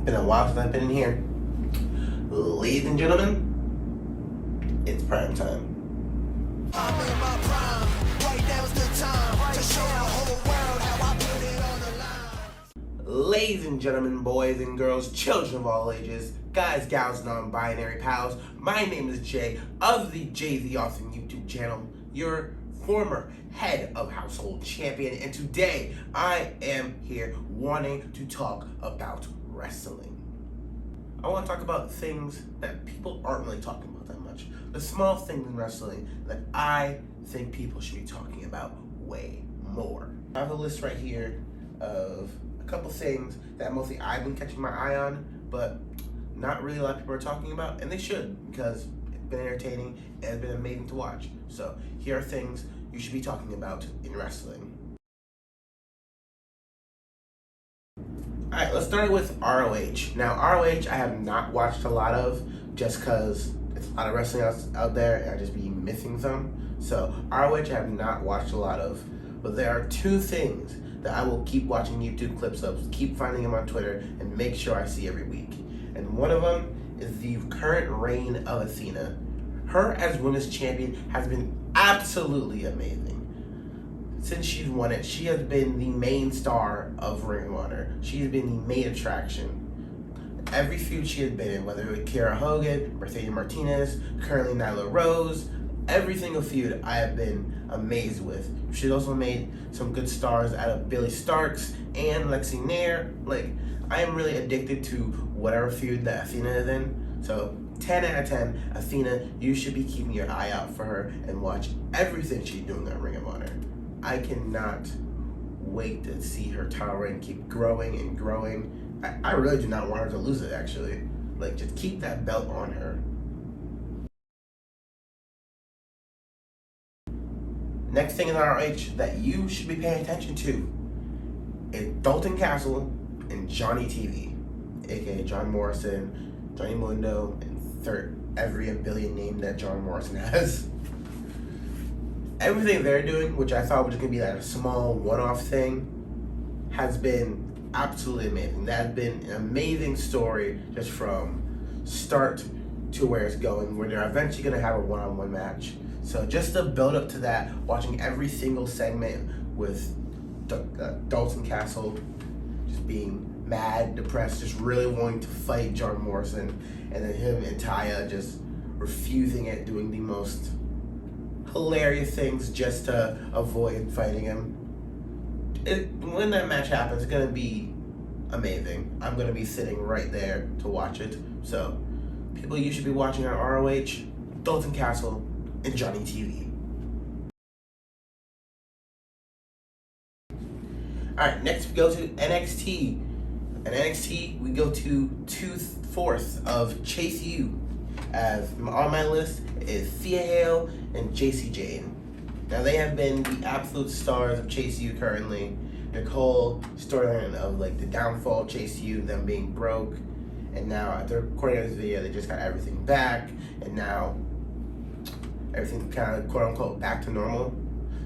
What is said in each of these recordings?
Been a while since I've been in here. Ladies and gentlemen, it's prime time. I'm in my prime. Right now's the time to show the whole world how I put it on the line. Ladies and gentlemen, boys and girls, children of all ages, guys, gals, non-binary pals, my name is Jay of the Jay the Austin YouTube channel, your former head of household champion, and today I am here wanting to talk about wrestling. I want to talk about things that people aren't really talking about that much. The small things in wrestling that I think people should be talking about way more. I have a list right here of a couple things that mostly I've been catching my eye on, but not really a lot of people are talking about, and they should, because it's been entertaining and it's been amazing to watch. So here are things you should be talking about in wrestling. Alright, let's start with ROH. Now, ROH I have not watched a lot of just because it's a lot of wrestling out there and I just be missing some. So, ROH I have not watched a lot of, but there are two things that I will keep watching YouTube clips of, keep finding them on Twitter, and make sure I see every week. And one of them is the current reign of Athena. Her as women's champion has been absolutely amazing. Since she's won it, she has been the main star of Ring of Honor. She's been the main attraction. Every feud she has been in, whether it was Kiera Hogan, Mercedes Martinez, currently Nyla Rose, every single feud I have been amazed with. She's also made some good stars out of Billy Starks and Lexi Nair. Like, I am really addicted to whatever feud that Athena is in. So 10 out of 10, Athena, you should be keeping your eye out for her and watch everything she's doing on Ring of Honor. I cannot wait to see her title reign keep growing and growing. I really do not want her to lose it, actually. Like, just keep that belt on her. Next thing in ROH that you should be paying attention to is Dalton Castle and Johnny TV, aka John Morrison, Johnny Mundo, and every a billion name that John Morrison has. Everything they're doing, which I thought was just gonna be like a small one-off thing, has been absolutely amazing. That has been an amazing story just from start to where it's going, where they're eventually gonna have a one-on-one match. So just the build up to that, watching every single segment with Dalton Castle just being mad, depressed, just really wanting to fight John Morrison, and then him and Taya just refusing it, doing the most hilarious things just to avoid fighting him. When that match happens, it's gonna be amazing. I'm gonna be sitting right there to watch it. So, people you should be watching on ROH, Dalton Castle, and Johnny TV. Alright, next we go to NXT. And NXT, we go to 2/4 of Chase U. As on my list is Thea Hale and JC Jane. Now they have been the absolute stars of Chase U currently. Their whole storyline of like the downfall of Chase U, them being broke, and now after recording this video, they just got everything back, and now everything's kind of quote unquote back to normal.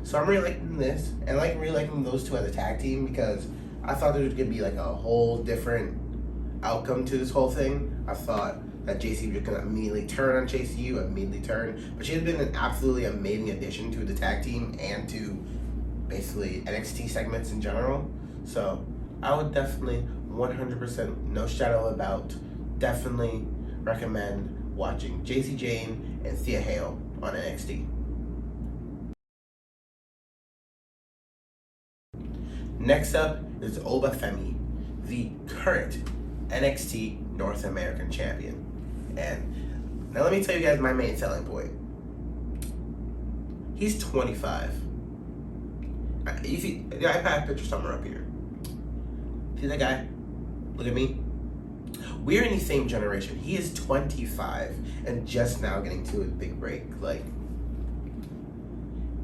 So I'm really liking this, and really liking those two as a tag team, because I thought there was gonna be like a whole different outcome to this whole thing. I thought that JC was gonna immediately turn on Chase U, but she has been an absolutely amazing addition to the tag team and to basically NXT segments in general. So I would definitely 100%, no shadow of a doubt, definitely recommend watching JC Jane and Thea Hale on NXT. Next up is Oba Femi, the current NXT North American champion. And now let me tell you guys my main selling point. He's 25. You see, I have a picture somewhere up here. See that guy? Look at me. We're in the same generation. He is 25 and just now getting to a big break. Like,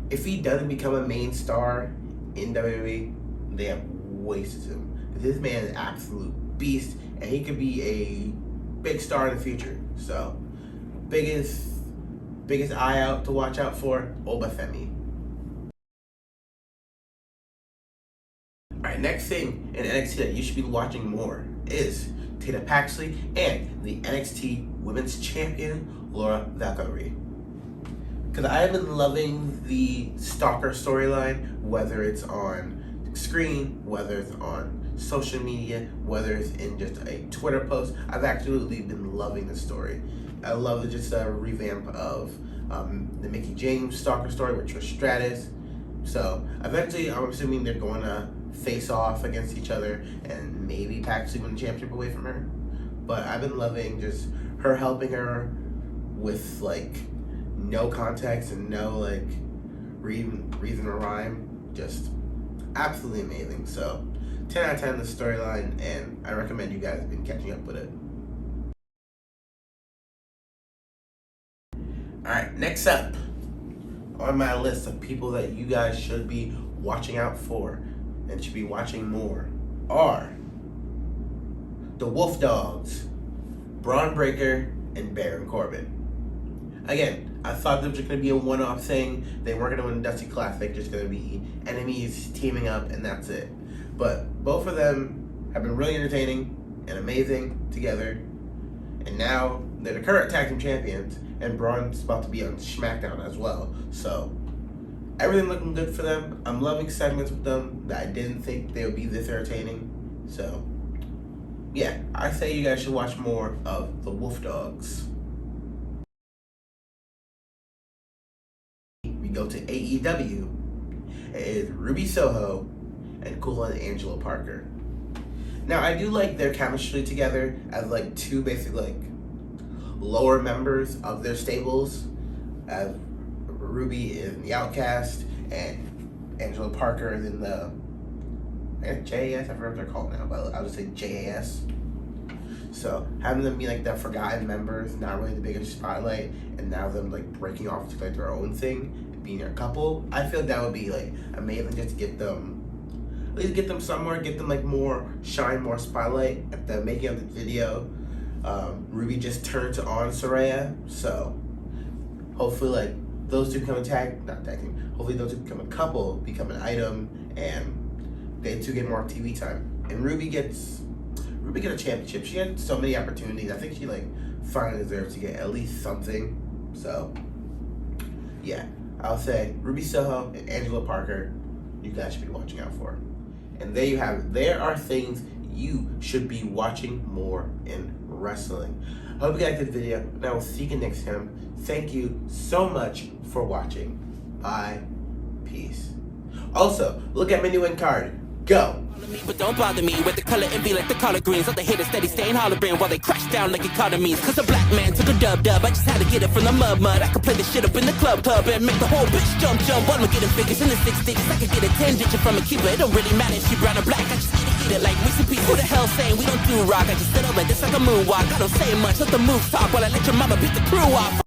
if he doesn't become a main star in WWE, they have wasted him. This man is an absolute beast, and he could be a big star in the future. So, biggest eye out to watch out for, Oba Femi. Alright, next thing in NXT that you should be watching more is Tatum Paxley, and the NXT Women's Champion, Laura Valkyrie. Because I have been loving the Stalker storyline, whether it's on screen, whether it's on social media, whether it's in just a Twitter post. I've actually been loving the story. I love just a revamp of the Mickie James Stalker story with Trish Stratus. So eventually, I'm assuming they're going to face off against each other, and maybe Paxley win the championship away from her. But I've been loving just her helping her with like no context and no like reason or rhyme. Just absolutely amazing. So 10 out of 10 the storyline, and I recommend you guys have been catching up with it. Alright, next up on my list of people that you guys should be watching out for and should be watching more are the Wolf Dogs, Bron Breakker and Baron Corbin. Again, I thought they were just going to be a one-off thing. They weren't going to win the Dusty Classic, just going to be enemies teaming up, and that's it. But both of them have been really entertaining and amazing together. And now they're the current tag team champions, and Braun's about to be on SmackDown as well. So everything looking good for them. I'm loving segments with them that I didn't think they would be this entertaining. So yeah, I say you guys should watch more of the Wolf Dogs. We go to AEW. It is Ruby Soho and Cool and Angelo Parker. Now I do like their chemistry together as like two basic like lower members of their stables, as Ruby is in the Outcast and Angelo Parker is in the JAS. I forget what they're called now, but I'll just say JAS. So having them be like the forgotten members, not really the biggest spotlight, and now them like breaking off to like their own thing, being a couple, I feel that would be like amazing just to get them. At least get them somewhere, get them like more shine, more spotlight. At the making of the video, Ruby just turned on Saraya, so hopefully like those two become not tag team. Hopefully those two become a couple, become an item, and they two get more TV time. And Ruby get a championship. She had so many opportunities. I think she like finally deserves to get at least something. So yeah, I'll say Ruby Soho and Angelo Parker, you guys should be watching out for. And there you have it. There are things you should be watching more in wrestling. I hope you guys did the video, and I will see you next time. Thank you so much for watching. Bye. Peace. Also, look at my new end card. Go. But don't bother me with the color envy like the collard greens. Let the haters steady staying hollering while they crash down like economies. Cause a black man took a dub. I just had to get it from the mud. I could play this shit up in the club and make the whole bitch jump. One, we're getting figures in the 6 digits. I could get a 10 digit from a keeper. It don't really matter if she brown or black. I just eat it like Reese's Pieces. Who the hell saying we don't do rock? I just sit up like this like a moonwalk. I don't say much, let the moves talk while I let your mama beat the crew off.